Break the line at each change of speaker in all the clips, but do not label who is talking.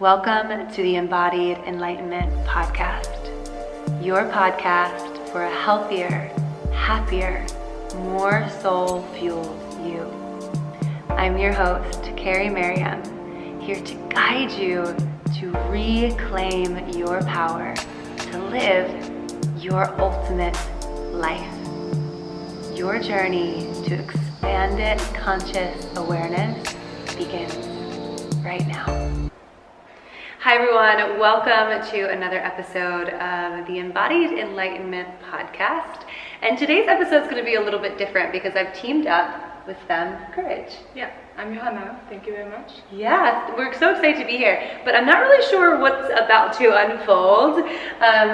Welcome to the Embodied Enlightenment podcast, your podcast for a healthier, happier, more soul-fueled you. I'm your host, Carrie Merriam, here to guide you to reclaim your power to live your ultimate life. Your journey to expanded conscious awareness begins right now. Hi everyone, welcome to another episode of the Embodied Enlightenment podcast. And today's episode is going to be a little bit different because I've teamed up with fem.courged.
Yeah, I'm Johanna. Thank you very much.
Yeah, we're so excited to be here, but I'm not really sure what's about to unfold.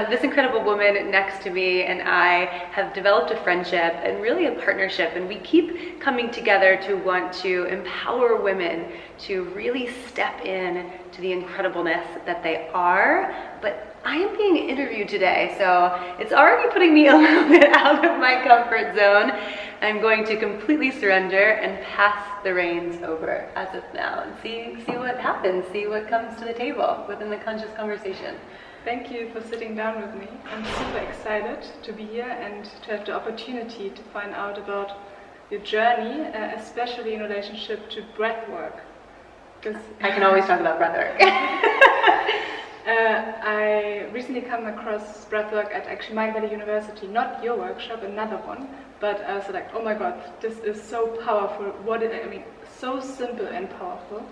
This incredible woman next to me and I have developed a friendship and really a partnership, and we keep coming together to want to empower women to really step in to the incredibleness that they are. But I am being interviewed today, so it's already putting me a little bit out of my comfort zone. I'm going to completely surrender and pass the reins over as of now and see what happens, see what comes to the table within the conscious conversation.
Thank you for sitting down with me. I'm super excited to be here and to have the opportunity to find out about your journey, especially in relationship to breathwork.
I can always talk about breathwork.
I recently come across breathwork at actually Mindvalley University, not your workshop, another one. But I was like, oh my God, this is so powerful. So simple and powerful.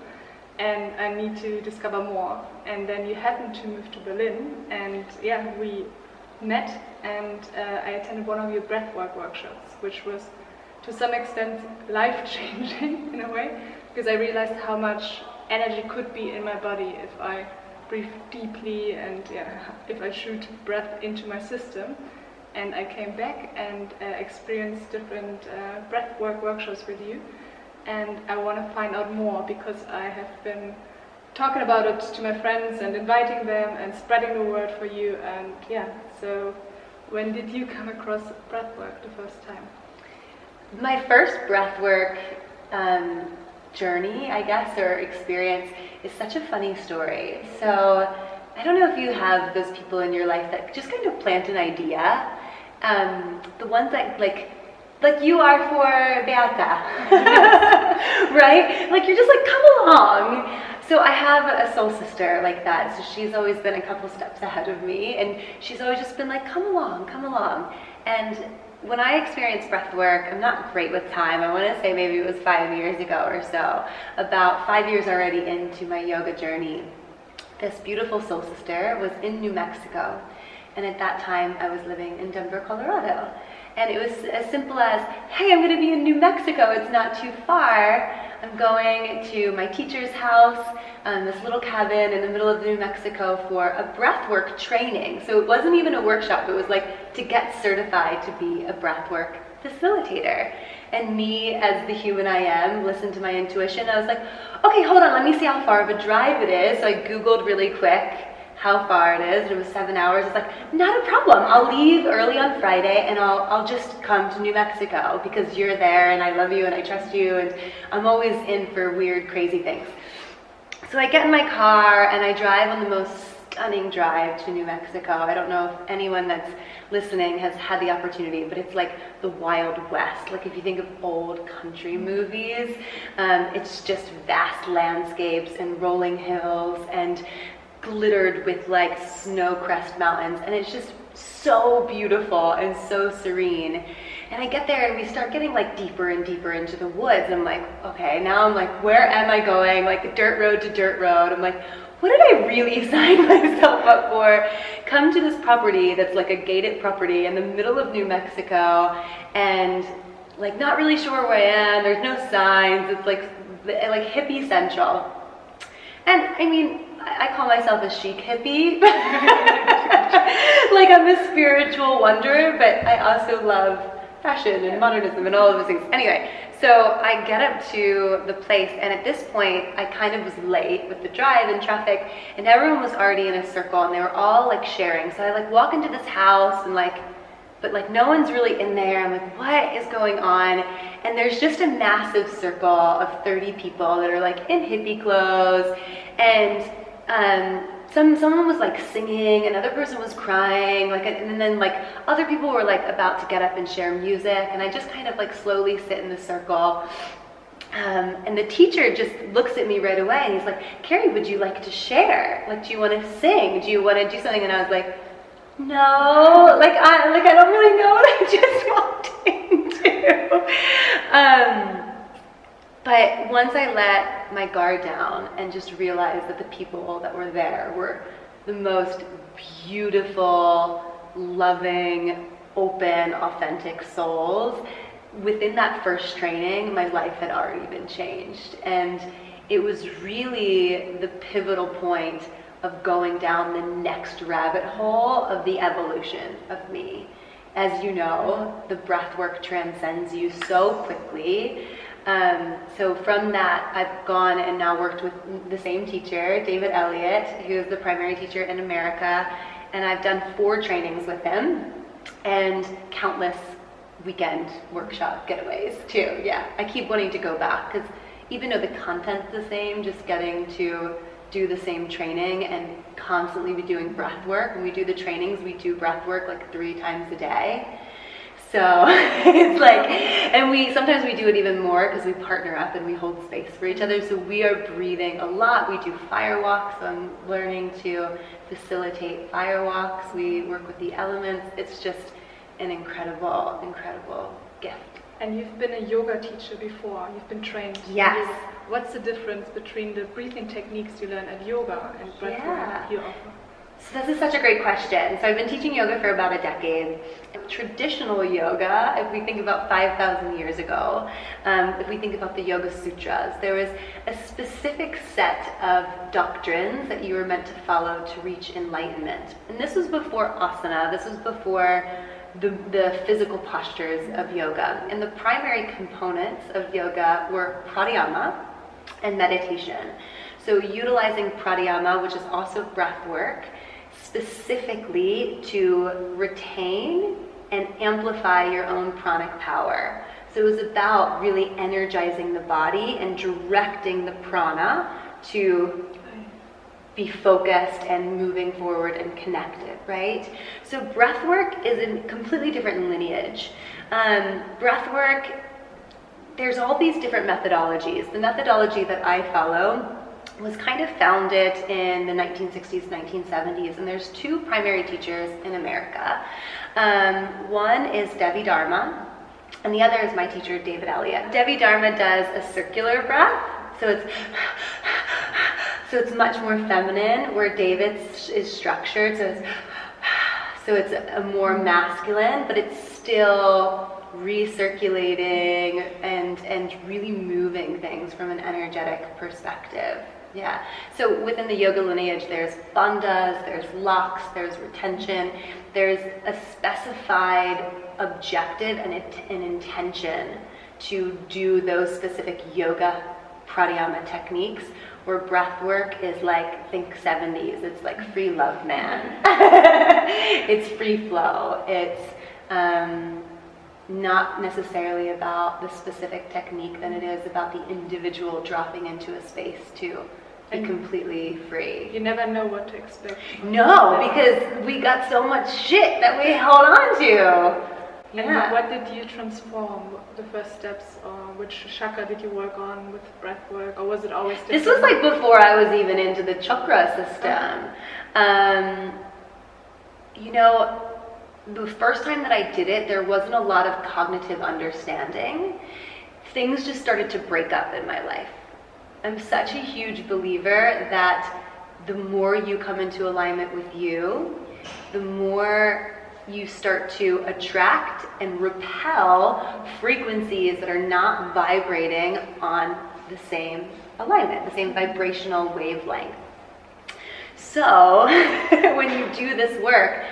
And I need to discover more. And then you happened to move to Berlin. And yeah, we met and I attended one of your breathwork workshops, which was to some extent life-changing in a way, because I realized how much energy could be in my body if I breathe deeply and if I shoot breath into my system. And I came back and experienced different breathwork workshops with you. And I want to find out more because I have been talking about it to my friends and inviting them and spreading the word for you. And so when did you come across breathwork the first time?
My first breathwork journey, I guess, or experience is such a funny story. So I don't know if you have those people in your life that just kind of plant an idea. The ones that like you are for Beata, right? Like you're just like, come along. So I have a soul sister like that. So she's always been a couple steps ahead of me, and she's always just been like, come along, come along. And when I experienced breath work, I'm not great with time. I want to say maybe it was 5 years ago or so, about 5 years already into my yoga journey. This beautiful soul sister was in New Mexico. And at that time, I was living in Denver, Colorado. And it was as simple as, hey, I'm going to be in New Mexico. It's not too far. I'm going to my teacher's house, this little cabin in the middle of New Mexico for a breathwork training. So it wasn't even a workshop. It was like to get certified to be a breathwork facilitator. And me, as the human I am, listened to my intuition. I was like, okay, hold on, let me see how far of a drive it is. So I Googled really quick how far it is, and it was 7 hours. It's like, not a problem. I'll leave early on Friday and I'll just come to New Mexico because you're there and I love you and I trust you and I'm always in for weird, crazy things. So I get in my car and I drive on the most stunning drive to New Mexico. I don't know if anyone that's listening has had the opportunity, but it's like the Wild West. Like if you think of old country movies, it's just vast landscapes and rolling hills and glittered with like snow crest mountains, and it's just so beautiful and so serene. And I get there and we start getting like deeper and deeper into the woods. I'm like, okay, now I'm like, where am I going? Like dirt road to dirt road. I'm like, what did I really sign myself up for? Come to this property that's like a gated property in the middle of New Mexico, and like not really sure where I am. There's no signs. It's like hippie central. And I mean, I call myself a chic hippie. Like I'm a spiritual wanderer, but I also love fashion and modernism and all of those things. Anyway, so I get up to the place, and at this point, I kind of was late with the drive and traffic, and everyone was already in a circle, and they were all like sharing. So I like walk into this house, and but no one's really in there. I'm like, what is going on? And there's just a massive circle of 30 people that are like in hippie clothes, and someone was like singing, another person was crying, like, and then like other people were like about to get up and share music, and I just kind of like slowly sit in the circle. And the teacher just looks at me right away, and he's like, Carrie, would you like to share? Like, do you want to sing? Do you want to do something? And I was like, no, I don't really know what I just walked into. But once I let my guard down and just realized that the people that were there were the most beautiful, loving, open, authentic souls, within that first training, my life had already been changed. And it was really the pivotal point of going down the next rabbit hole of the evolution of me. As you know, the breath work transcends you so quickly. So from that, I've gone and now worked with the same teacher, David Elliott, who is the primary teacher in America, and I've done 4 trainings with him and countless weekend workshop getaways too. Yeah, I keep wanting to go back because even though the content's the same, just getting to do the same training and constantly be doing breath work. When we do the trainings, we do breath work like 3 times a day. So it's like, and sometimes we do it even more because we partner up and we hold space for each other. So we are breathing a lot. We do fire walks. So I'm learning to facilitate fire walks. We work with the elements. It's just an incredible, incredible gift.
And you've been a yoga teacher before. You've been trained.
Yes.
What's the difference between the breathing techniques you learn at yoga and breathwork you offer?
So this is such a great question. So I've been teaching yoga for about a decade. Traditional yoga, if we think about 5,000 years ago, if we think about the Yoga Sutras, there was a specific set of doctrines that you were meant to follow to reach enlightenment. And this was before asana. This was before the physical postures of yoga. And the primary components of yoga were pranayama and meditation. So utilizing pranayama, which is also breath work, specifically to retain and amplify your own pranic power. So it was about really energizing the body and directing the prana to be focused and moving forward and connected, right? So breath work is a completely different lineage. Breath work, there's all these different methodologies. The methodology that I follow was kind of founded in the 1960s, 1970s, and there's 2 primary teachers in America. One is Devi Dharma, and the other is my teacher, David Elliott. Devi Dharma does a circular breath, so it's much more feminine, where David's is structured, so it's a more masculine, but it's still recirculating and really moving things from an energetic perspective. Yeah. So within the yoga lineage, there's bandhas, there's locks, there's retention, there's a specified objective and an intention to do those specific yoga pranayama techniques, where breath work is like, think 70s, it's like free love, man. It's free flow. It's not necessarily about the specific technique than it is about the individual dropping into a space to be completely free.
You never know what to expect.
No, because we got so much shit that we hold on to.
And what did you transform? The first steps, or which chakra did you work on with breath work, or was it always different?
This was like before I was even into the chakra system. You know, the first time that I did it, there wasn't a lot of cognitive understanding. Things just started to break up in my life. I'm such a huge believer that the more you come into alignment with you, the more you start to attract and repel frequencies that are not vibrating on the same alignment, the same vibrational wavelength. So when you do this work,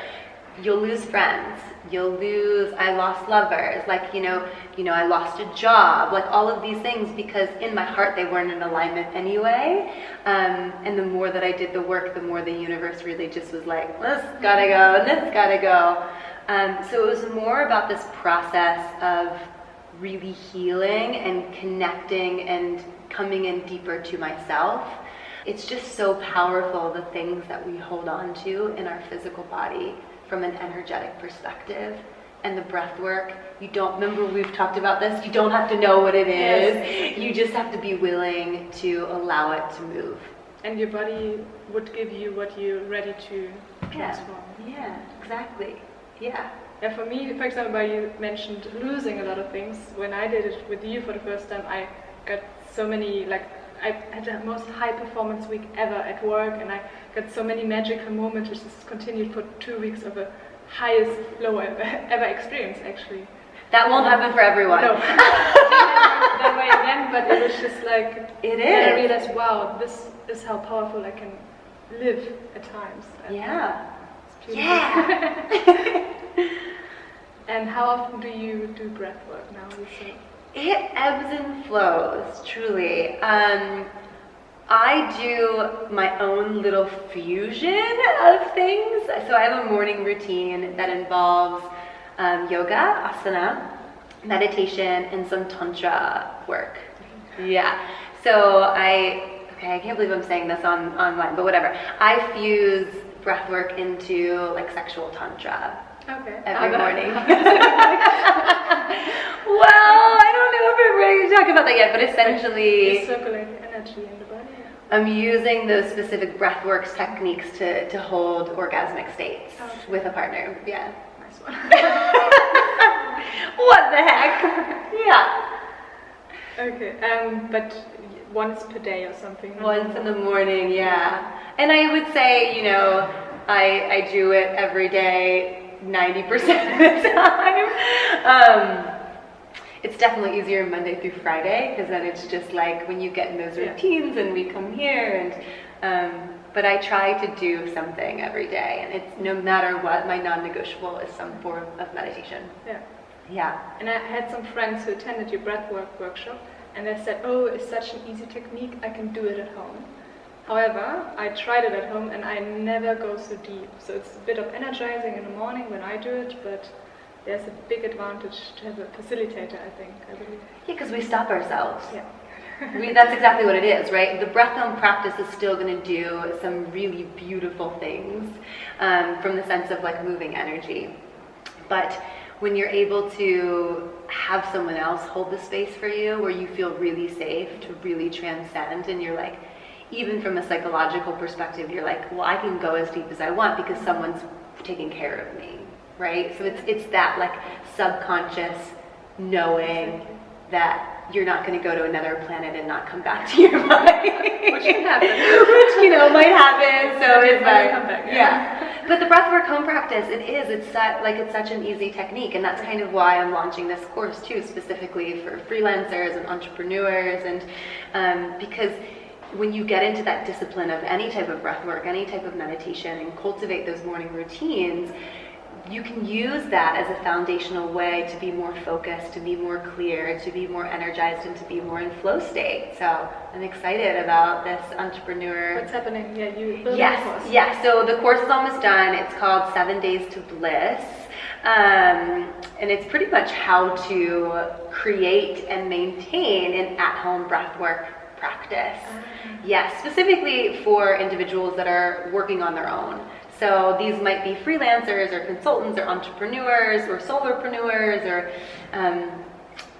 you'll lose friends, I lost lovers, like, you know, I lost a job, like all of these things, because in my heart they weren't in alignment anyway. And the more that I did the work, the more the universe really just was like, this gotta go, and this gotta go. So it was more about this process of really healing and connecting and coming in deeper to myself. It's just so powerful, the things that we hold on to in our physical body from an energetic perspective. And the breath work, you don't, remember we've talked about this, you don't have to know what it is. Yes. You just have to be willing to allow it to move.
And your body would give you what you're ready to transform.
Yeah, exactly. Yeah.
Yeah, for me, for example, where you mentioned losing a lot of things, when I did it with you for the first time, I got so many, like, I had the most high performance week ever at work, and I got so many magical moments which just continued for 2 weeks of the highest flow I've ever experienced, actually.
That won't happen for everyone.
No. That way again, but it was just like,
it is.
And I realized, wow, this is how powerful I can live at times. And
yeah.
It's beautiful. And how often do you do breath work now?
It ebbs and flows, truly. I do my own little fusion of things. So I have a morning routine that involves yoga, asana, meditation, and some tantra work. Yeah. So I can't believe I'm saying this online, but whatever. I fuse breath work into like sexual tantra.
Okay.
Every morning. Well, I don't know if I'm ready to talk about that yet, but essentially,
you circulate energy in the body.
I'm using those specific breathworks techniques to hold orgasmic states with a partner. Yeah.
Nice one.
What the heck? Yeah.
Okay. But once per day or something.
Once in the morning, yeah. And I would say, you know, I do it every day. 90% of the time. It's definitely easier Monday through Friday, because then it's just like when you get in those routines and we come here, and but I try to do something every day, and it's no matter what, my non-negotiable is some form of meditation. Yeah.
And I had some friends who attended your breathwork workshop, and they said, oh, it's such an easy technique, I can do it at home. However, I tried it at home and I never go so deep. So it's a bit of energizing in the morning when I do it, but there's a big advantage to have a facilitator, I believe.
Yeah, because we stop ourselves.
Yeah.
That's exactly what it is, right? The breath home practice is still going to do some really beautiful things from the sense of like moving energy. But when you're able to have someone else hold the space for you, where you feel really safe to really transcend, and you're like, even from a psychological perspective, you're like, well, I can go as deep as I want because someone's taking care of me, right? So it's that like subconscious knowing that you're not going to go to another planet and not come back to your body.
Which can happen.
Which, you know, might happen. So it's like,
come back.
Yeah. But the breathwork home practice, it's such an easy technique, and that's kind of why I'm launching this course too, specifically for freelancers and entrepreneurs, and because when you get into that discipline of any type of breath work, any type of meditation, and cultivate those morning routines, you can use that as a foundational way to be more focused, to be more clear, to be more energized, and to be more in flow state. So I'm excited about this entrepreneur.
What's happening? Yeah, you built
Yes,
the course.
yeah. So the course is almost done. It's called 7 Days to Bliss. And it's pretty much how to create and maintain an at-home breathwork practice. Yes, specifically for individuals that are working on their own. So these might be freelancers or consultants or entrepreneurs or solopreneurs or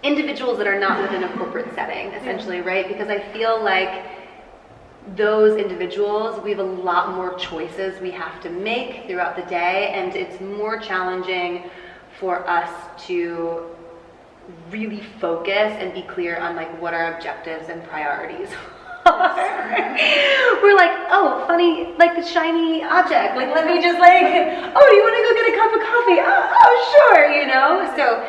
individuals that are not within a corporate setting, essentially, right? Because I feel like those individuals, we have a lot more choices we have to make throughout the day, and it's more challenging for us to really focus and be clear on like what our objectives and priorities are. We're like, oh, funny, like the shiny object, like let me just like, oh, do you want to go get a cup of coffee? Oh sure, you know. So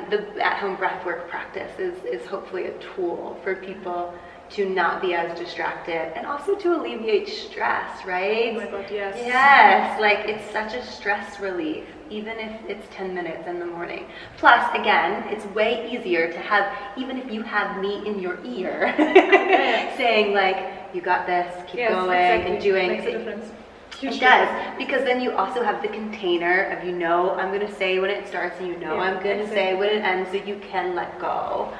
the at-home breathwork practice is hopefully a tool for people to not be as distracted, and also to alleviate stress, right?
Oh my God, yes.
Yes, like it's such a stress relief, even if it's 10 minutes in the morning. Plus, again, it's way easier to have, even if you have me in your ear, saying like, you got this, keep going,
exactly.
and doing.
Makes a difference.
It does, because then you also have the container of, you know, I'm going to say when it starts, and you know I'm going to say when it ends, so you can let go.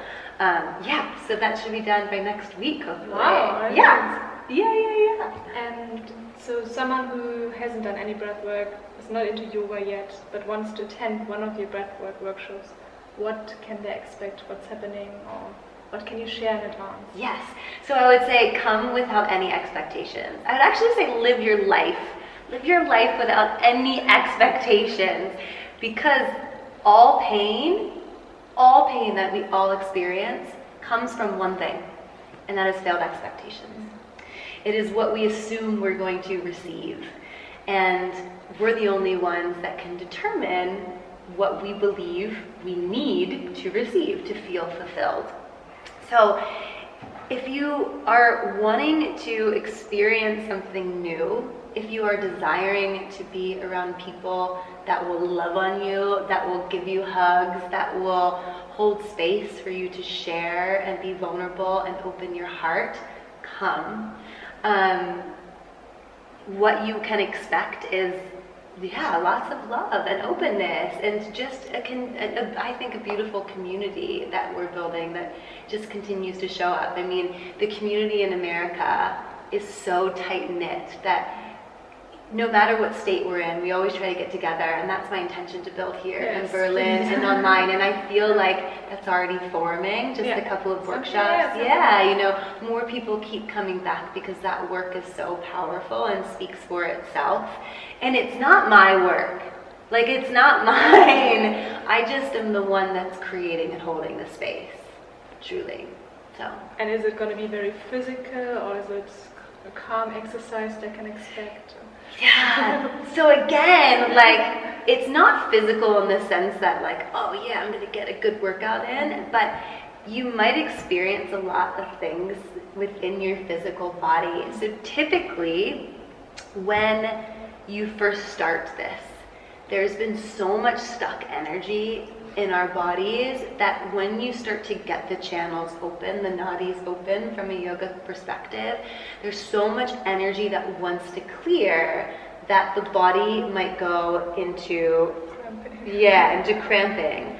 So that should be done by next week, hopefully.
Wow.
Yeah. Yeah.
And so someone who hasn't done any breathwork, is not into yoga yet, but wants to attend one of your breathwork workshops, what can they expect? What's happening? Or what can you share in advance?
Yes. So I would say come without any expectations. I would actually say live your life. Live your life without any expectations, because all pain that we all experience comes from one thing, and that is failed expectations. It is what we assume we're going to receive. And we're the only ones that can determine what we believe we need to receive to feel fulfilled. So if you are wanting to experience something new, if you are desiring to be around people that will love on you, that will give you hugs, that will hold space for you to share and be vulnerable and open your heart, come. What you can expect is, lots of love and openness, and just I think a beautiful community that we're building that just continues to show up. I mean, the community in America is so tight-knit that no matter what state we're in, we always try to get together, and that's my intention to build here in Berlin and online. And I feel like that's already forming, just a couple of workshops. More people keep coming back because that work is so powerful and speaks for itself. And it's not my work. Like, it's not mine. I just am the one that's creating and holding the space, truly. So.
And is it going to be very physical, or is it a calm exercise they can expect?
Yeah. So again, like, it's not physical in the sense that, like, oh yeah, I'm going to get a good workout in, but you might experience a lot of things within your physical body. So typically, when you first start this, there's been so much stuck energy in our bodies that when you start to get the channels open, the nadis open from a yoga perspective, there's so much energy that wants to clear that the body might go into cramping.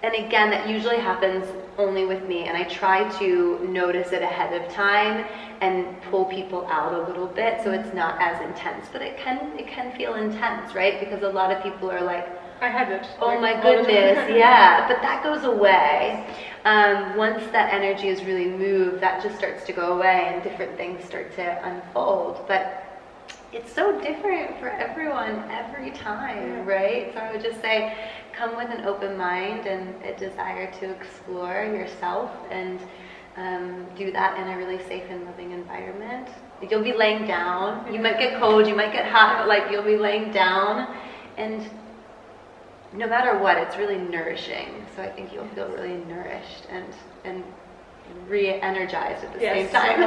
And again, that usually happens only with me, and I try to notice it ahead of time and pull people out a little bit so it's not as intense. But it can feel intense, right? Because a lot of people are like,
I had it.
Oh my goodness, but that goes away. Once that energy is really moved, that just starts to go away and different things start to unfold. But it's so different for everyone every time, right? So I would just say, come with an open mind and a desire to explore yourself, and do that in a really safe and loving environment. You'll be laying down. You might get cold, you might get hot, but like, you'll be laying down, and no matter what, it's really nourishing. So I think you'll feel really nourished and re-energized at the same time.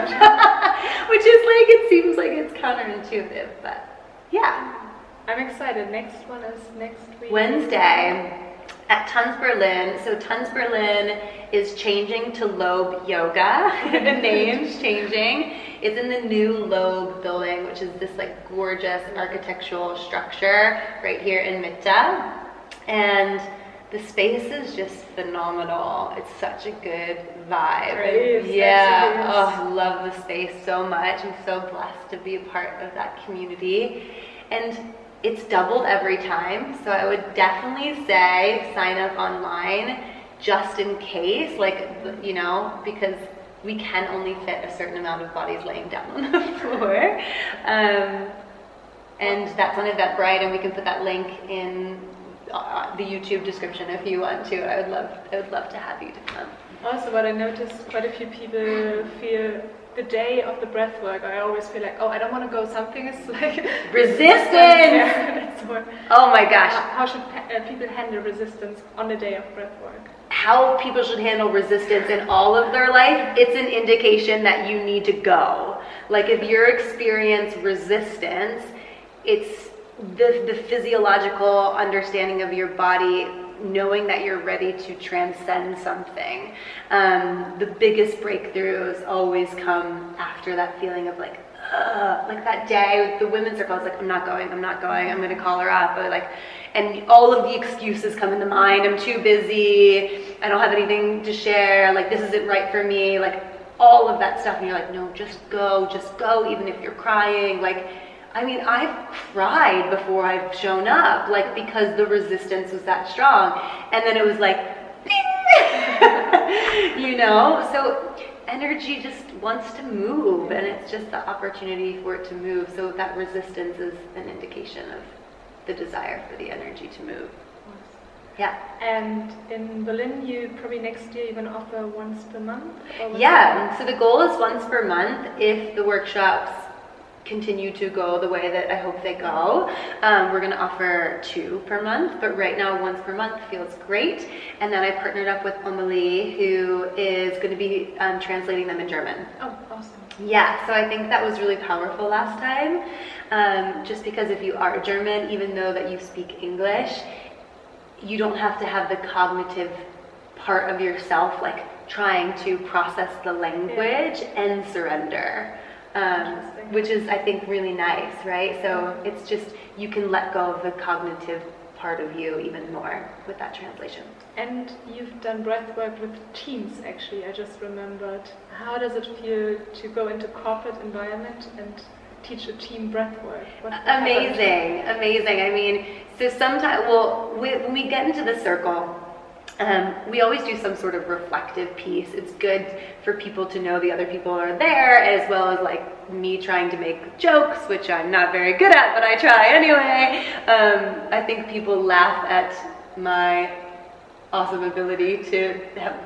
Which is like, it seems like it's counterintuitive, but yeah.
I'm excited. Next one is next week.
Wednesday at Tons Berlin. So Tons Berlin is changing to Loeb Yoga. The name's changing. It's in the new Loeb building, which is this like gorgeous architectural structure right here in Mitte. And the space is just phenomenal. It's such a good vibe. I love the space so much. I'm so blessed to be a part of that community. And it's doubled every time, so I would definitely say sign up online just in case, because we can only fit a certain amount of bodies laying down on the floor. And that's on Eventbrite, and we can put that link in the YouTube description if you want to. I would love to have you to come.
Also, what I noticed, quite a few people feel the day of the breathwork, I always feel like, I don't want to go. Something is like
resistance. Oh my gosh!
How should people handle resistance on the day of breathwork?
How people should handle resistance in all of their life, it's an indication that you need to go. Like, if you experience resistance, it's the physiological understanding of your body, knowing that you're ready to transcend something. The biggest breakthroughs always come after that feeling of like that day with the women's circle. I was like, I'm not going, I'm going to call her up. And all of the excuses come into mind. I'm too busy, I don't have anything to share, like, this isn't right for me. Like, all of that stuff, and you're like, no, just go, even if you're crying. Like, I mean, I've cried before I've shown up, like, because the resistance was that strong. And then it was like, you know? So energy just wants to move, and it's just the opportunity for it to move. So that resistance is an indication of the desire for the energy to move. Yeah.
And in Berlin, you probably next year even offer once per month?
Yeah, so the goal is once per month if the workshops continue to go the way that I hope they go. We're going to offer 2 per month, but right now once per month feels great. And then I partnered up with Emily, who is going to be translating them in German.
Oh, awesome.
Yeah, so I think that was really powerful last time, just because if you are German, even though that you speak English, you don't have to have the cognitive part of yourself like trying to process the language and surrender, which is, I think, really nice, right? So it's just, you can let go of the cognitive part of you even more with that translation.
And you've done breathwork with teams, actually, I just remembered. How does it feel to go into corporate environment and teach a team breathwork?
Amazing. I mean, so sometimes, well, when we get into the circle, we always do some sort of reflective piece. It's good for people to know the other people are there, as well as like me trying to make jokes, which I'm not very good at, but I try anyway. I think people laugh at my awesome ability to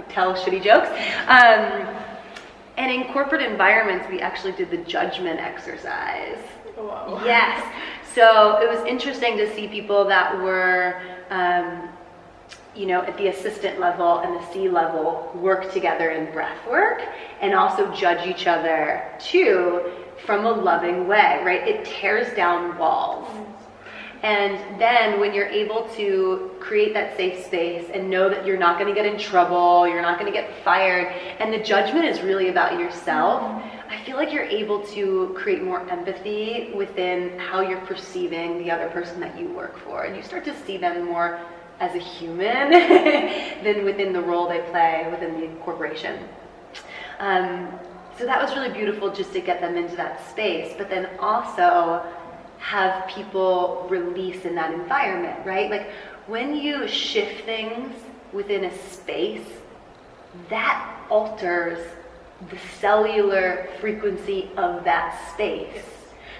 tell shitty jokes. And in corporate environments, we actually did the judgment exercise.
Wow.
Yes. So it was interesting to see people that were, you know, at the assistant level and the C level work together in breath work and also judge each other too from a loving way, right? It tears down walls. And then when you're able to create that safe space and know that you're not going to get in trouble, you're not going to get fired, and the judgment is really about yourself, I feel like you're able to create more empathy within how you're perceiving the other person that you work for. And you start to see them more as a human than within the role they play within the corporation. So that was really beautiful just to get them into that space, but then also have people release in that environment, right? Like when you shift things within a space, that alters the cellular frequency of that space.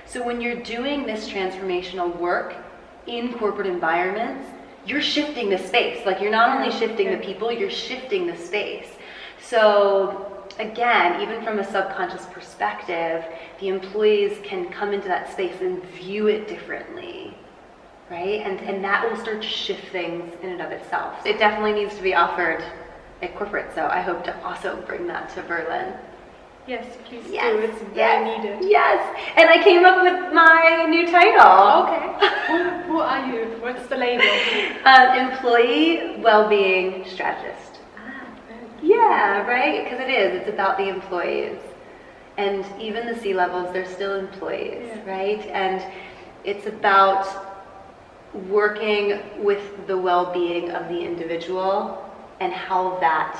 So when you're doing this transformational work in corporate environments, you're shifting the space. Like you're not only shifting the people, you're shifting the space. So again, even from a subconscious perspective, the employees can come into that space and view it differently, right? And that will start to shift things in and of itself. It definitely needs to be offered at corporate, so I hope to also bring that to Berlin.
Yes, please do. It's very needed.
Yes, and I came up with my new title.
Okay. Who are you? What's the label?
Employee Well-Being Strategist. Yeah, right? Because it is. It's about the employees. And even the C-levels, they're still employees, right? And it's about working with the well-being of the individual and how that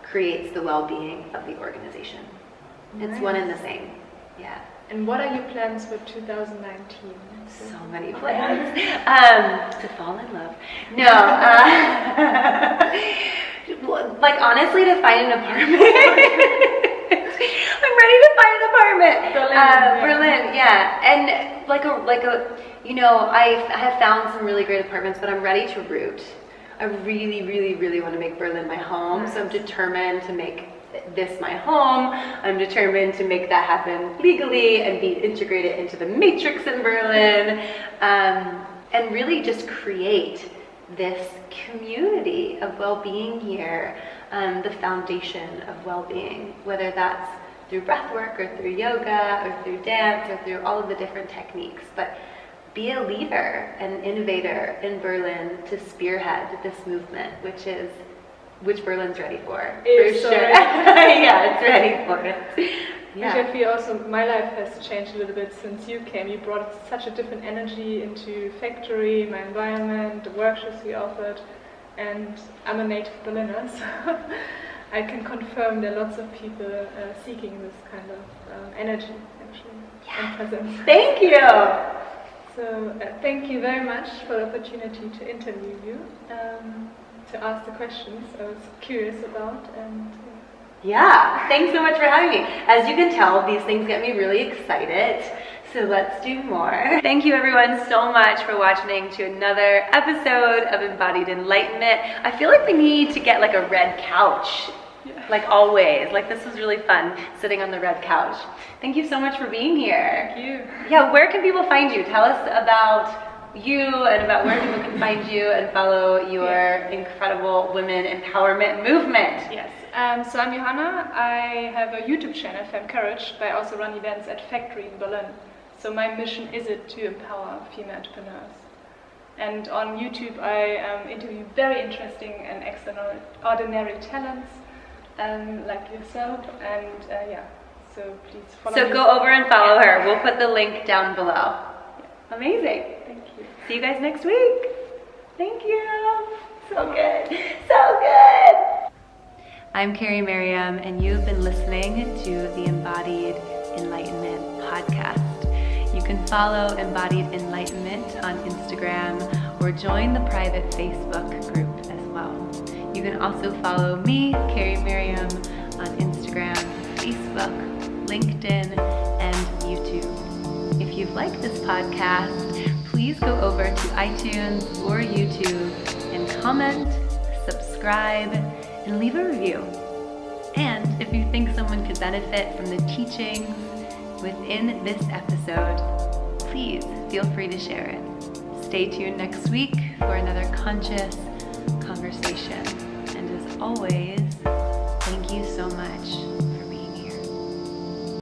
creates the well-being of the organization. Nice. It's one and the same. Yeah.
And what are your plans for 2019?
So many plans. To fall in love. No. Like honestly, to find an apartment. I'm ready to find an apartment. Berlin, yeah. And like a, you know, I have found some really great apartments, but I'm ready to root. I really, really, really want to make Berlin my home. So I'm determined to make this my home. I'm determined to make that happen legally and be integrated into the matrix in Berlin, and really just create this community of well-being here, the foundation of well-being, whether that's through breathwork or through yoga or through dance or through all of the different techniques. But be a leader and innovator in Berlin to spearhead this movement, which Berlin's ready for sure. Yeah, it's ready for it. Yeah.
Which I feel also my life has changed a little bit since you came. You brought such a different energy into factory, my environment, the workshops we offered, and I'm a native Berliner, so I can confirm there are lots of people seeking this kind of energy, actually, and presence.
Thank you.
So thank you very much for the opportunity to interview you, to ask the questions I was curious about, and
yeah, thanks so much for having me. As you can tell, these things get me really excited. So let's do more. Thank you everyone so much for watching to another episode of Embodied Enlightenment. I feel like we need to get like a red couch, like always. Like this was really fun sitting on the red couch. Thank you so much for being here.
Thank you.
Yeah, where can people find you? Tell us about you and about where people can find you and follow your incredible women empowerment movement.
Yes. So I'm Johanna. I have a YouTube channel, fem.courged, but I also run events at Factory in Berlin. So my mission is to empower female entrepreneurs. And on YouTube I interview very interesting and extraordinary talents like yourself, and so please follow me.
So go over and follow her. We'll put the link down below.
Yeah.
Amazing.
Thank you.
See you guys next week. Thank you. So good. So good. I'm Carrie Miriam, and you've been listening to the Embodied Enlightenment podcast. You can follow Embodied Enlightenment on Instagram or join the private Facebook group as well. You can also follow me, Carrie Miriam, on Instagram, Facebook, LinkedIn, and YouTube. If you've liked this podcast, please go over to iTunes or YouTube and comment, subscribe, and leave a review. And if you think someone could benefit from the teachings within this episode, please feel free to share it. Stay tuned next week for another conscious conversation. And as always, thank you so much.